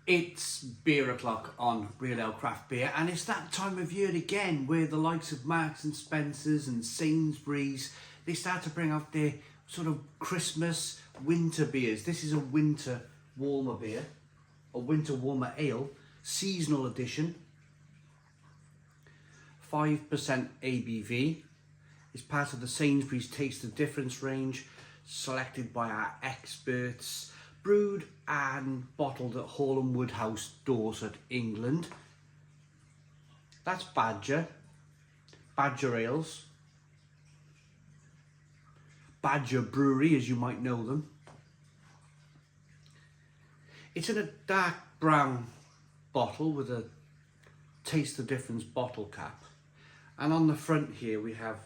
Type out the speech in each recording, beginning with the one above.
It's beer o'clock on Real Ale Craft Beer, and it's that time of year again where the likes of Marks and Spencer's and Sainsbury's, they start to bring out their sort of Christmas winter beers. This is a winter warmer beer, a winter warmer ale, seasonal edition, 5% ABV. It's part of the Sainsbury's Taste the Difference range, selected by our experts, brewed and bottled at Hall and Woodhouse, Dorset, England. That's Badger Ales, Badger Brewery as you might know them. It's in a dark brown bottle with a Taste the Difference bottle cap, and on the front here we have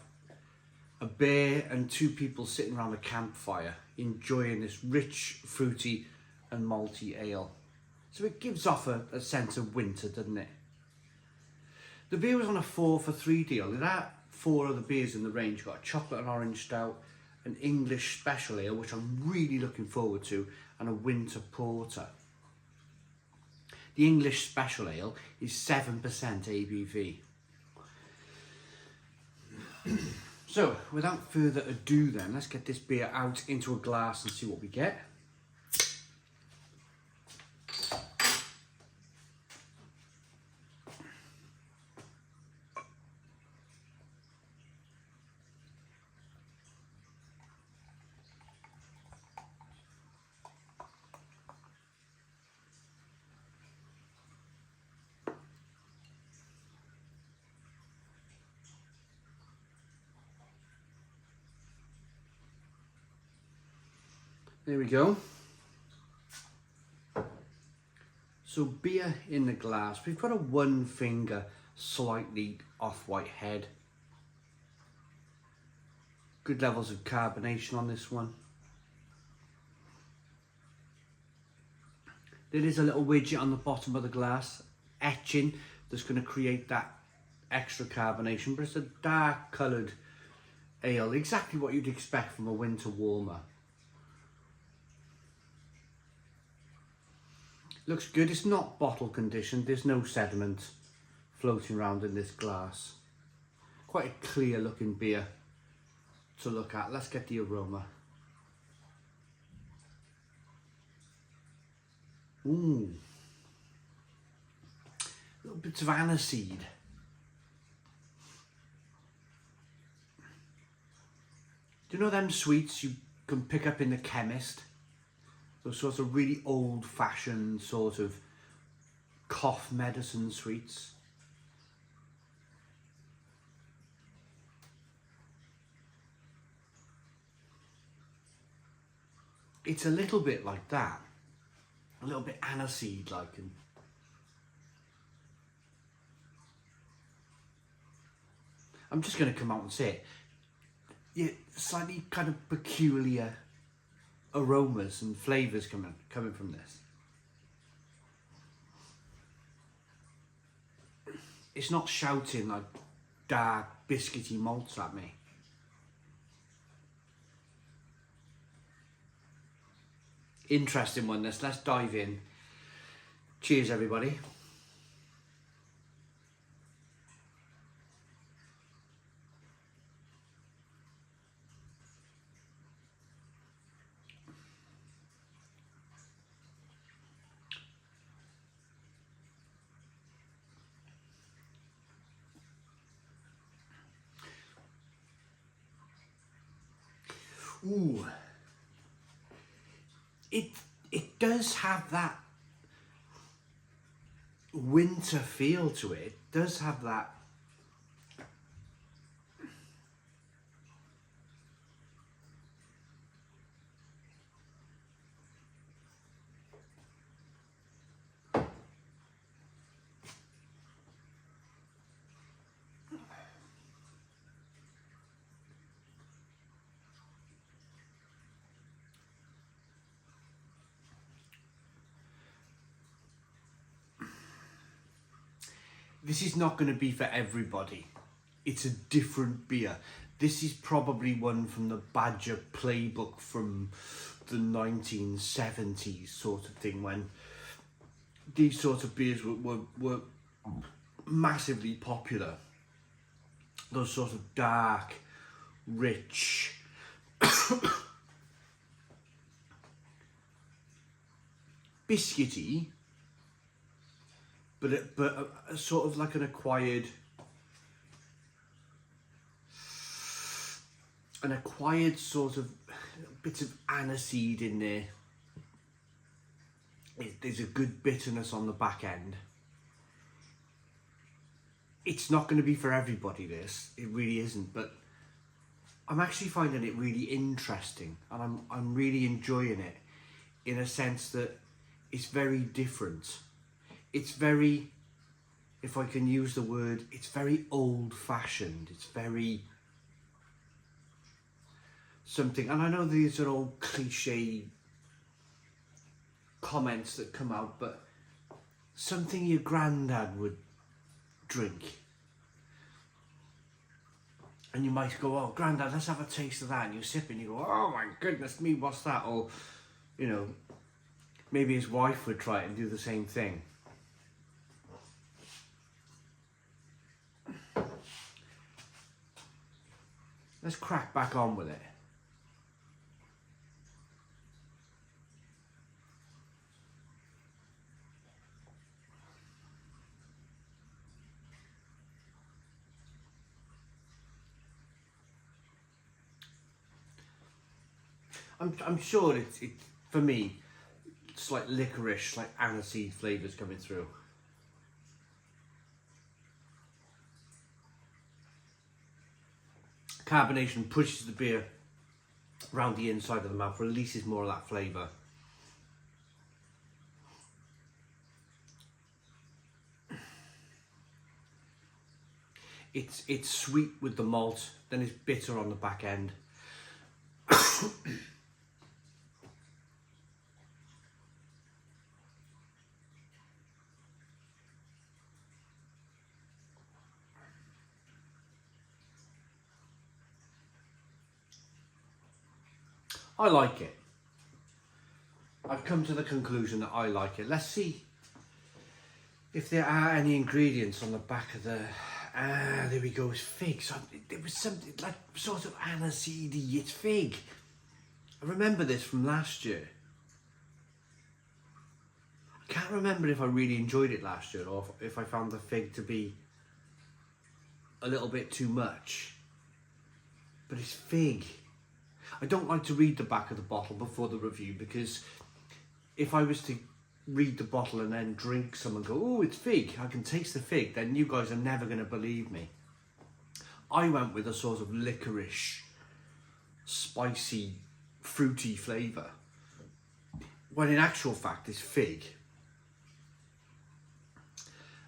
a bear and two people sitting around a campfire enjoying this rich, fruity and malty ale. So it gives off a sense of winter, doesn't it? The beer was on a 4 for 3 deal. There are 4 other beers in the range. You've got a chocolate and orange stout, an English special ale, which I'm really looking forward to, and a winter porter. The English special ale is 7% ABV. So, without further ado then, let's get this beer out into a glass and see what we get. There we go. So beer in the glass. We've got a 1 finger, slightly off-white head. Good levels of carbonation on this one. There is a little widget on the bottom of the glass, etching, that's going to create that extra carbonation, but it's a dark coloured ale, exactly what you'd expect from a winter warmer. Looks good. It's not bottle conditioned. There's no sediment floating around in this glass. Quite a clear looking beer to look at. Let's get the aroma. Ooh. Little bits of aniseed. Do you know them sweets you can pick up in the chemist? Those sorts of really old-fashioned sort of cough medicine sweets. It's a little bit like that, a little bit aniseed-like. And I'm just going to come out and say it. Yeah, slightly kind of peculiar aromas and flavours coming from this. It's not shouting like dark biscuity malts at me. Interesting one this. Let's dive in. Cheers everybody. Ooh, it does have that winter feel to it. It does have that this is not going to be for everybody. It's a different beer. This is probably one from the Badger playbook from the 1970s sort of thing, when these sorts of beers were massively popular. Those sort of dark, rich, biscuity, but sort of like an acquired sort of bits of aniseed in there. There's a good bitterness on the back end. It's not going to be for everybody, this. It really isn't, but I'm actually finding it really interesting, and I'm really enjoying it in a sense that it's very different. It's very, if I can use the word, it's very old-fashioned. It's very something, and I know these are all cliche comments that come out, but something your granddad would drink. And you might go, oh, granddad, let's have a taste of that. And you sip and you go, oh my goodness me, what's that? Or, you know, maybe his wife would try it and do the same thing. Let's crack back on with it. I'm sure it's for me, it's like licorice, like aniseed flavours coming through. Carbonation pushes the beer around the inside of the mouth, releases more of that flavour. It's sweet with the malt, then it's bitter on the back end. I like it. I've come to the conclusion that I like it. Let's see if there are any ingredients on the back of the... there we go, it's fig. So there was something like sort of aniseedy, it's fig. I remember this from last year. I can't remember if I really enjoyed it last year or if I found the fig to be a little bit too much. But it's fig. I don't like to read the back of the bottle before the review, because if I was to read the bottle and then drink some and go, oh, it's fig, I can taste the fig, then you guys are never going to believe me. I went with a sort of licorice, spicy, fruity flavour, when in actual fact it's fig.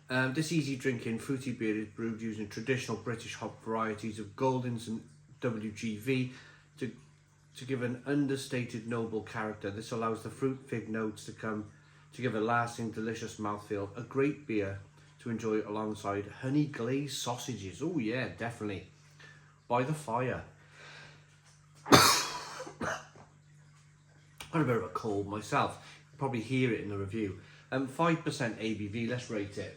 This easy drinking fruity beer is brewed using traditional British hop varieties of Goldings and WGV to give an understated noble character. This allows the fruit fig notes to give a lasting delicious mouthfeel. A great beer to enjoy alongside honey glazed sausages. Oh yeah, definitely. By the fire. Got a bit of a cold myself. You'll probably hear it in the review. 5% ABV, let's rate it.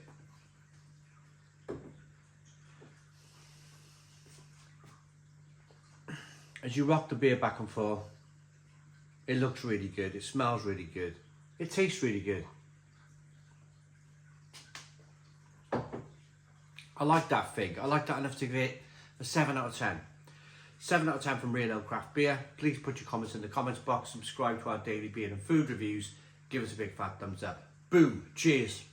As you rock the beer back and forth, it looks really good, it smells really good, it tastes really good. I like that fig. I like that enough to give it a 7 out of 10. 7 out of 10 from Real Ale Craft Beer. Please put your comments in the comments box, subscribe to our daily beer and food reviews, give us a big fat thumbs up. Boom, cheers.